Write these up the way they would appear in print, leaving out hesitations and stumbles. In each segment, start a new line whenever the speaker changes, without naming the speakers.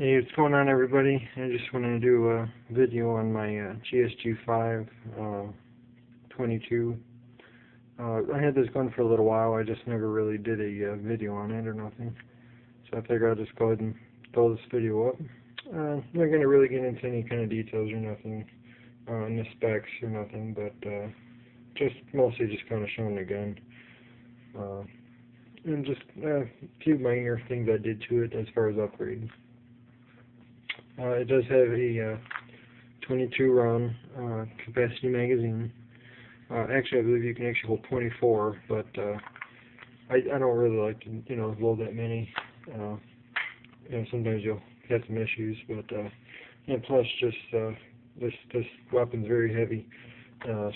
Hey, what's going on, everybody? I just wanted to do a video on my GSG5 22. I had this gun for a little while. I just never really did a video on it or nothing. So I figured I'll just go ahead and throw this video up. I'm not going to really get into any kind of details or nothing on the specs or nothing, but just mostly just kind of showing the gun. And just a few minor things I did to it as far as upgrading. It does have a 22 round capacity magazine. Actually, I believe you can actually hold 24, but I don't really like to, load that many. Sometimes you'll have some issues, but and plus, just this weapon's very heavy,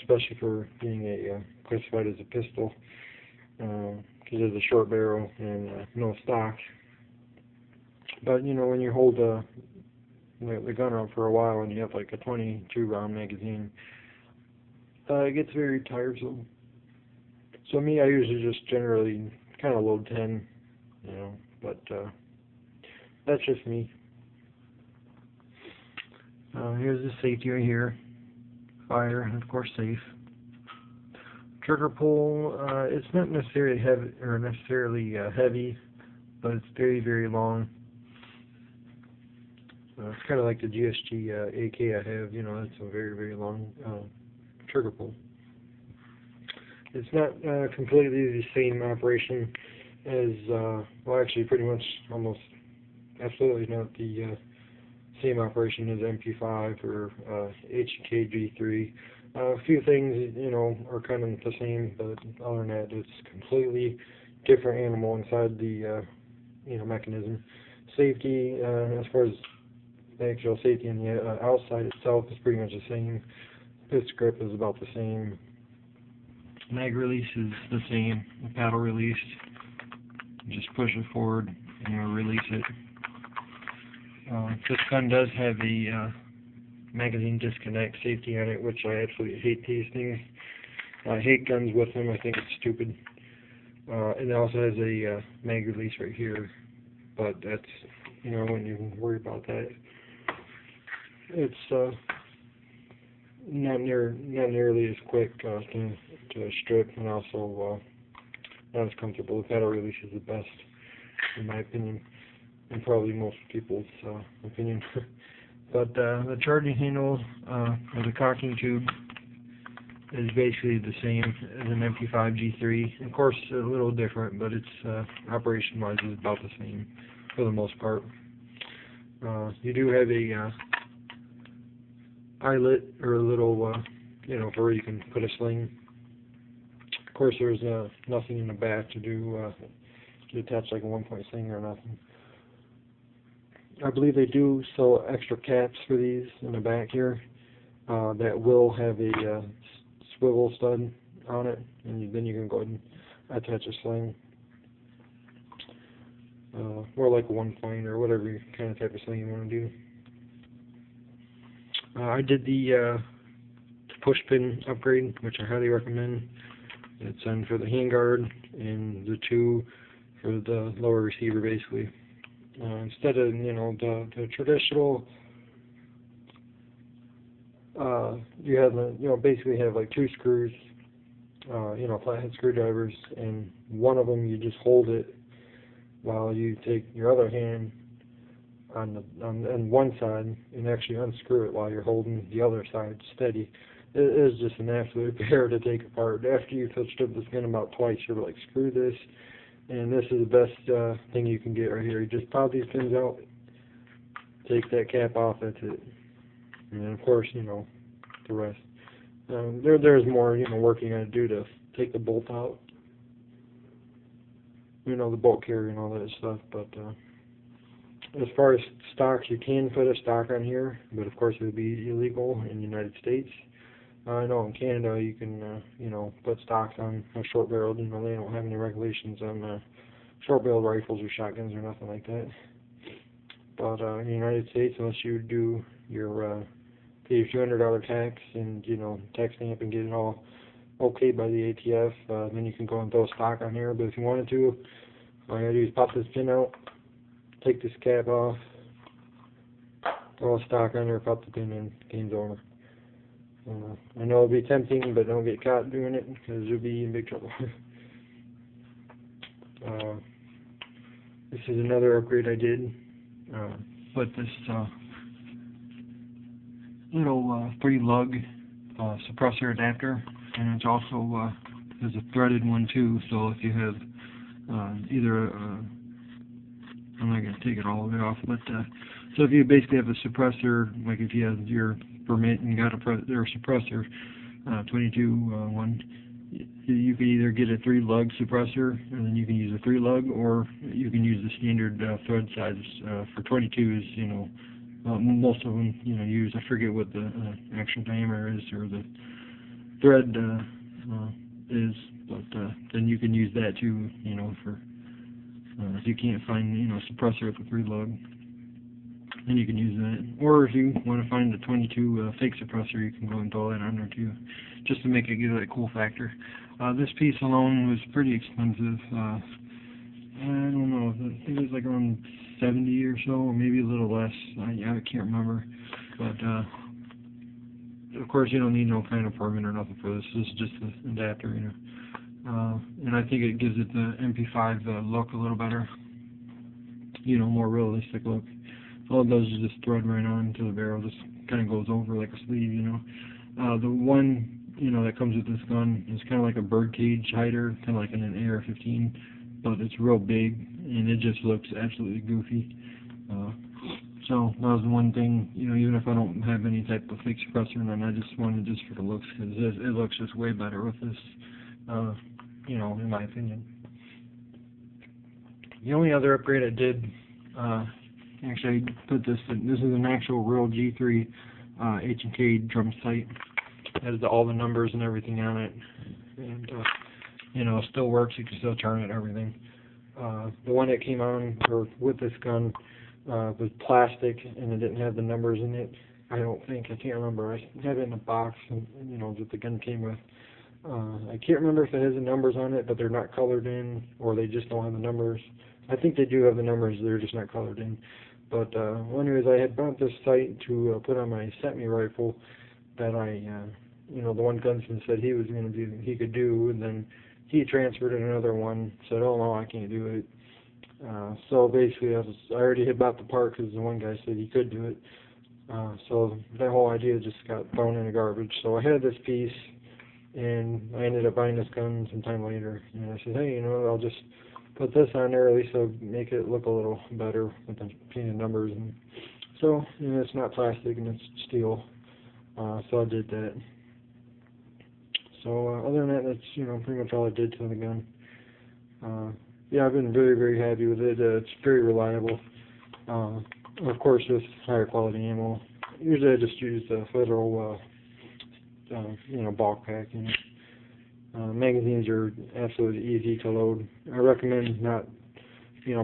especially for being classified as a pistol, because of the short barrel and no stock. But when you hold the gun around for a while and you have like a 22 round magazine, it gets very tiresome. So me, I usually just generally kind of load 10, but that's just me. Here's the safety right here. Fire, and of course safe. Trigger pull, it's not necessarily heavy, but it's very, very long. It's kind of like the GSG AK I have, it's a very, very long trigger pull. It's not completely the same operation as, well, actually pretty much almost absolutely not the same operation as MP5 or HK G3. A few things, are kind of the same, but other than that, it's completely different animal inside the, mechanism. Safety, as far as the actual safety on the outside itself is pretty much the same. Pistol grip is about the same. Mag release is the same. The paddle release, just push it forward and release it. This gun does have a magazine disconnect safety on it, which I absolutely hate these things. I hate guns with them. I think it's stupid. And it also has a mag release right here, but that's, I wouldn't even worry about that. It's not nearly as quick to strip, and also not as comfortable. The paddle release is the best, in my opinion, and probably most people's opinion. But the charging handle or the cocking tube is basically the same as an MP5 G3. Of course, a little different, but it's operation-wise is about the same for the most part. You do have a eyelet, or a little, for where you can put a sling. Of course, there's nothing in the back to do to attach like a 1-point sling or nothing. I believe they do sell extra caps for these in the back here that will have a swivel stud on it, and then you can go ahead and attach a sling, or like a 1-point or whatever kind of type of sling you want to do. I did the push pin upgrade, which I highly recommend. It's in for the handguard and the 2 for the lower receiver, basically. Instead of the traditional, you have basically have like 2 screws, flathead screwdrivers, and one of them you just hold it while you take your other hand on one side and actually unscrew it while you're holding the other side steady. It is just an absolute bear to take apart. After you've touched up this gun about twice, you're like, screw this, and this is the best thing you can get right here. You just pop these pins out, take that cap off, that's it. And then of course, the rest. There's more, work you gotta do to take the bolt out. The bolt carrier and all that stuff, but as far as stocks, you can put a stock on here, but of course it would be illegal in the United States. I know in Canada you can, put stocks on a short barreled. They don't have any regulations on short barreled rifles or shotguns or nothing like that. But in the United States, unless you do your pay your $200 tax and tax stamp and get it all okay by the ATF, then you can go and throw stock on here. But if you wanted to, all you gotta do is pop this pin out, take this cap off, throw a stock on there, pop the pin in, game's over. I know it'll be tempting, but don't get caught doing it, because you'll be in big trouble. This is another upgrade I did. Put this little 3-lug suppressor adapter, and it's also there's a threaded one too. So if you have either I'm not going to take it all the way off, but so if you basically have a suppressor, like if you have your permit and got a suppressor 22 one, you can either get a 3-lug suppressor, and then you can use a 3-lug, or you can use the standard thread size for 22s. You know, most of them use. I forget what the actual diameter is or the thread is, but then you can use that too. You know, for if you can't find suppressor with a 3-lug, then you can use that. Or if you want to find the 22 fake suppressor, you can go and throw that on there too, just to make it give it a cool factor. This piece alone was pretty expensive. I don't know, I think it was like around 70 or so, or maybe a little less. I can't remember. But of course, you don't need no kind of permit or nothing for this. This is just the adapter, and I think it gives it the MP5 look a little better, more realistic look. All it does is just thread right on to the barrel, just kind of goes over like a sleeve, The one, that comes with this gun is kind of like a birdcage hider, kind of like in an AR-15, but it's real big, and it just looks absolutely goofy. So that was the one thing, even if I don't have any type of fake suppressor, then I just wanted just for the looks, because it looks just way better with this, in my opinion. The only other upgrade I did, actually I put this in, this is an actual real G3 H&K drum sight. It has all the numbers and everything on it, and it still works. You can still turn it and everything. The one that came on or with this gun was plastic, and it didn't have the numbers in it. I don't think, I can't remember. I had it in a box, and, that the gun came with. I can't remember if it has the numbers on it, but they're not colored in, or they just don't have the numbers. I think they do have the numbers, they're just not colored in. But anyways, I had bought this sight to put on my semi rifle that the one gunsmith said he was going to do, he could do, and then he transferred in another one, said, oh no, I can't do it. So basically, I already had bought the part because the one guy said he could do it. So that whole idea just got thrown in the garbage. So I had this piece, and I ended up buying this gun sometime later. And I said, hey, I'll just put this on there, at least I'll make it look a little better with the painted numbers. And so, it's not plastic and it's steel. So I did that. So other than that, that's pretty much all I did to the gun. Yeah, I've been very, very happy with it. It's very reliable. Of course, just higher quality ammo. Usually I just use the Federal, bulk pack. Magazines are absolutely easy to load. I recommend not,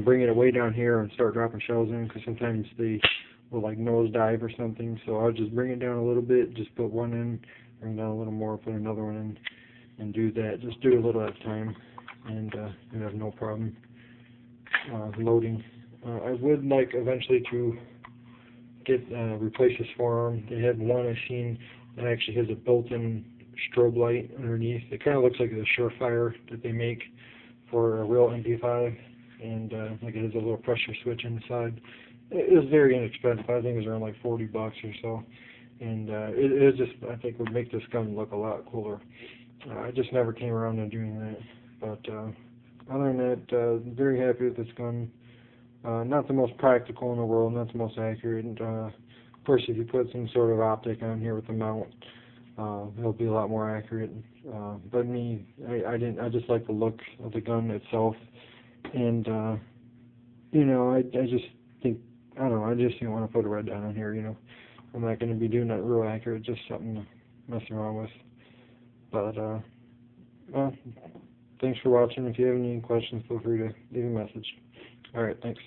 bringing it way down here and start dropping shells in, because sometimes they will like nosedive or something. So I'll just bring it down a little bit, just put one in, bring down a little more, put another one in, and do that. Just do a little at a time, and you have no problem loading. I would like eventually to get replace this forearm. They had one I've seen that actually has a built-in strobe light underneath. It kind of looks like the Surefire that they make for a real MP5, and like it has a little pressure switch inside. It was very inexpensive. I think it was around like $40 or so, and it just, I think, would make this gun look a lot cooler. I just never came around to doing that, but other than that, very happy with this gun. Not the most practical in the world, not the most accurate, and of course if you put some sort of optic on here with the mount, it'll be a lot more accurate. But me, I just like the look of the gun itself, and I just think, I don't know, I just didn't want to put a red dot on here. I'm not going to be doing that real accurate, just something to mess around with. But well, thanks for watching. If you have any questions, feel free to leave a message. All right, thanks.